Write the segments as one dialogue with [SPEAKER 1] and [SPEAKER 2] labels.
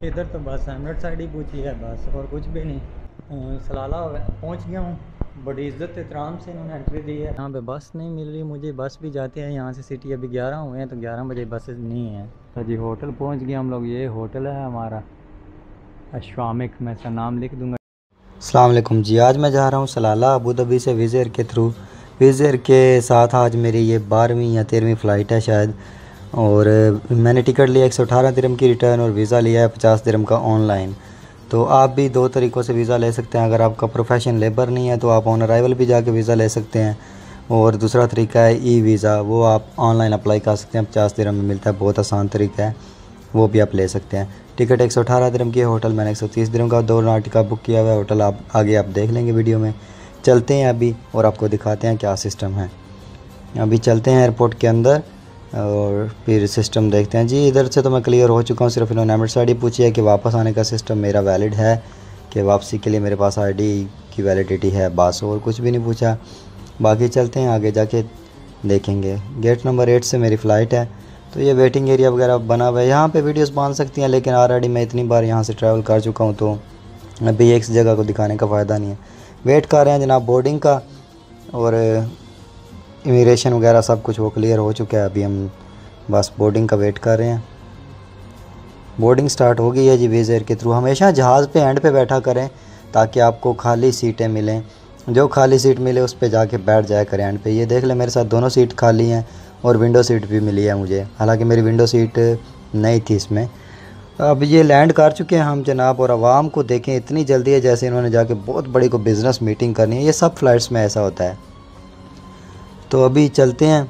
[SPEAKER 1] इधर तो बस एमरेट साइड ही पूछी है बस, और कुछ भी नहीं। सलाला पहुंच गया हूँ, बड़ी इज़्ज़त एहतराम से इन्होंने एंट्री दी है। यहाँ पे बस नहीं मिल रही मुझे, बस भी जाते हैं यहाँ से सिटी। अभी 11 हुए हैं तो 11 बजे बसेज नहीं हैं। तो जी होटल पहुँच गए हम लोग। ये होटल है हमारा अश्वामिक, मैं इसका नाम लिख दूँगा।
[SPEAKER 2] अस्सलाम वालेकुम जी। आज मैं जा रहा हूँ सलाला अबू धाबी से विज़ एयर के थ्रू। विज़ एयर के साथ आज मेरी ये 12वीं या 13वीं फ़्लाइट है शायद। और मैंने टिकट लिया 118 दिरहम की रिटर्न, और वीज़ा लिया है 50 दिरहम का ऑनलाइन। तो आप भी दो तरीक़ों से वीज़ा ले सकते हैं। अगर आपका प्रोफेशन लेबर नहीं है तो आप ऑन अराइवल भी जाके वीज़ा ले सकते हैं। और दूसरा तरीका है ई वीज़ा, वो आप ऑनलाइन अप्लाई कर सकते हैं, 50 दिरहम में मिलता है। बहुत आसान तरीका है, वो भी आप ले सकते हैं। टिकट 118 दिरहम की है। होटल मैंने 130 दिरहम का 2 नाइट का बुक किया हुआ है। होटल आप आगे आप देख लेंगे वीडियो में। चलते हैं अभी और आपको दिखाते हैं क्या सिस्टम है। अभी चलते हैं एयरपोर्ट के अंदर और फिर सिस्टम देखते हैं। जी इधर से तो मैं क्लियर हो चुका हूँ, सिर्फ इन्होंने एमिरेट्स साइड ही पूछी है कि वापस आने का सिस्टम मेरा वैलिड है, कि वापसी के लिए मेरे पास आईडी की वैलिडिटी है, बस और कुछ भी नहीं पूछा। बाकी चलते हैं आगे जाके देखेंगे। गेट नंबर 8 से मेरी फ़्लाइट है। तो ये वेटिंग एरिया वगैरह बना हुआ है, यहाँ पे वीडियोस बांध सकती हैं, लेकिन ऑलरेडी मैं इतनी बार यहाँ से ट्रैवल कर चुका हूँ तो अभी एक जगह को दिखाने का फ़ायदा नहीं है। वेट कर रहे हैं जनाब बोर्डिंग का, और इमिग्रेशन वगैरह सब कुछ वो क्लियर हो चुका है। अभी हम बस बोर्डिंग का वेट कर रहे हैं। बोर्डिंग स्टार्ट हो गई है जी विज़ एयर के थ्रू। हमेशा जहाज़ पे एंड पे बैठा करें ताकि आपको खाली सीटें मिलें। जो खाली सीट मिले उस पे जाके बैठ जाया करें एंड पे। ये देख लें मेरे साथ दोनों सीट खाली हैं और विंडो सीट भी मिली है मुझे, हालांकि मेरी विंडो सीट नहीं थी इसमें। अब ये लैंड कर चुके हैं हम जनाब, और आवाम को देखें इतनी जल्दी है जैसे इन्होंने जाके बहुत बड़ी को बिज़नेस मीटिंग करनी है। ये सब फ़्लाइट्स में ऐसा होता है। तो अभी चलते हैं।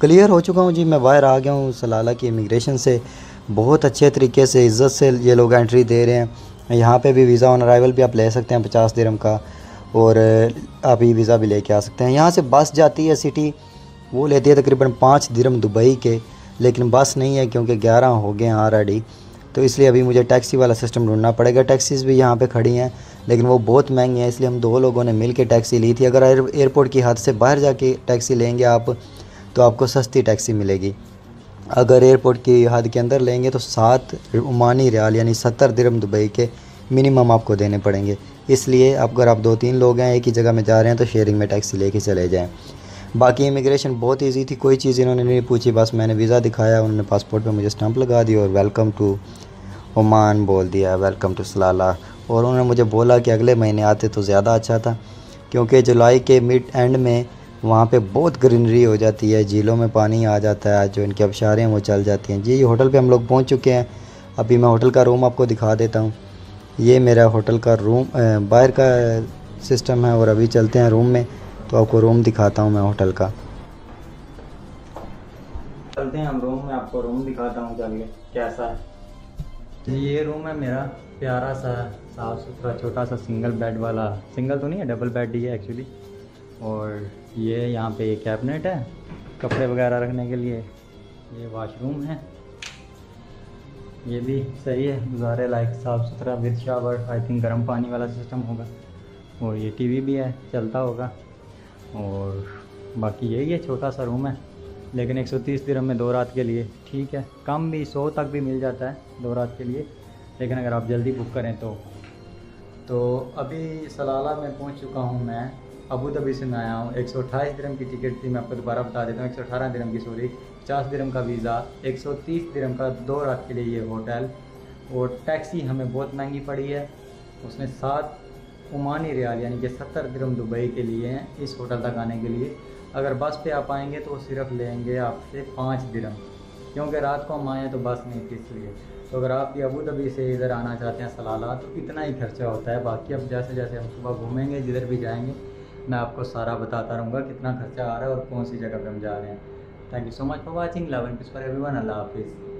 [SPEAKER 2] क्लियर हो चुका हूँ जी, मैं बाहर आ गया हूँ सलाला की इमिग्रेशन से। बहुत अच्छे तरीके से इज़्ज़त से ये लोग एंट्री दे रहे हैं। यहाँ पे भी वीज़ा ऑन अराइवल भी आप ले सकते हैं 50 दिरहम का, और आप ई वीज़ा भी लेके आ सकते हैं। यहाँ से बस जाती है सिटी, वो लेती है तकरीबन 5 दिरहम दुबई के, लेकिन बस नहीं है क्योंकि 11 हो गए हैं ऑलरेडी। तो इसलिए अभी मुझे टैक्सी वाला सिस्टम ढूंढना पड़ेगा। टैक्सीज़ भी यहाँ पे खड़ी हैं लेकिन वो बहुत महंगी हैं, इसलिए हम दो लोगों ने मिल के टैक्सी ली थी। अगर एयरपोर्ट की हद से बाहर जाके टैक्सी लेंगे आप तो आपको सस्ती टैक्सी मिलेगी। अगर एयरपोर्ट की हद के अंदर लेंगे तो 7 ओमानी रियाल यानी 70 दिरहम दुबई के मिनिमम आपको देने पड़ेंगे। इसलिए अगर आप 2-3 लोग हैं एक ही जगह में जा रहे हैं तो शेयरिंग में टैक्सी लेके चले जाएं। बाकी इमिग्रेशन बहुत इजी थी, कोई चीज़ इन्होंने नहीं पूछी, बस मैंने वीज़ा दिखाया, उन्होंने पासपोर्ट पे मुझे स्टैंप लगा दी और वेलकम टू ओमान बोल दिया, वेलकम टू सलाला। और उन्होंने मुझे बोला कि अगले महीने आते तो ज़्यादा अच्छा था, क्योंकि जुलाई के मिड एंड में वहाँ पे बहुत ग्रीनरी हो जाती है, झीलों में पानी आ जाता है, जो इनकी आबशारें हैं वो चल जाती हैं। जी होटल पे हम लोग पहुँच चुके हैं। अभी मैं होटल का रूम आपको दिखा देता हूँ। ये मेरा होटल का रूम बाहर का सिस्टम है, और अभी चलते हैं रूम में तो आपको रूम दिखाता हूँ मैं होटल का।
[SPEAKER 1] चलते हैं हम रूम में, आपको रूम दिखाता हूँ चल के कैसा है। ये रूम है मेरा, प्यारा सा साफ़ सुथरा छोटा सा सिंगल बेड वाला, सिंगल तो नहीं है डबल बेड ही है एक्चुअली। और ये यहाँ पे एक कैबिनेट है कपड़े वगैरह रखने के लिए। ये वॉशरूम है, ये भी सही है, गुजारे लाइक साफ़ सुथरा विद शावर। आई थिंक गर्म पानी वाला सिस्टम होगा। और ये टीवी भी है, चलता होगा। और बाकी यही है, छोटा सा रूम है, लेकिन 130 दिरहम में 2 रात के लिए ठीक है। कम भी 100 तक भी मिल जाता है 2 रात के लिए, लेकिन अगर आप जल्दी बुक करें तो अभी सलाला में पहुंच चुका हूं मैं। अबू धाबी से मैं आया हूं। 128 दिरहम की टिकट थी, मैं आपको दोबारा बता देता हूं। 118 दिरहम की, सॉरी, 50 दिरहम का वीज़ा, 130 दिरहम का 2 रात के लिए ये होटल। और टैक्सी हमें बहुत महंगी पड़ी है, उसने 7 ओमानी रियाल यानी कि 70 दिरहम दुबई के लिए हैं इस होटल तक आने के लिए। अगर बस पे आप आएंगे तो वो सिर्फ लेंगे आपसे 5 दिरहम, क्योंकि रात को हम आए हैं तो बस नहीं थी इसलिए। तो अगर आप भी अबू धाबी से इधर आना चाहते हैं सलाला तो इतना ही खर्चा होता है। बाकी अब जैसे जैसे हम सुबह घूमेंगे, जिधर भी जाएंगे, मैं आपको सारा बताता रहूँगा कितना खर्चा आ रहा है और कौन सी जगह पर हम जा रहे हैं। Thank you so much for watching. Love and peace for everyone. अल्लाह हाफिज़।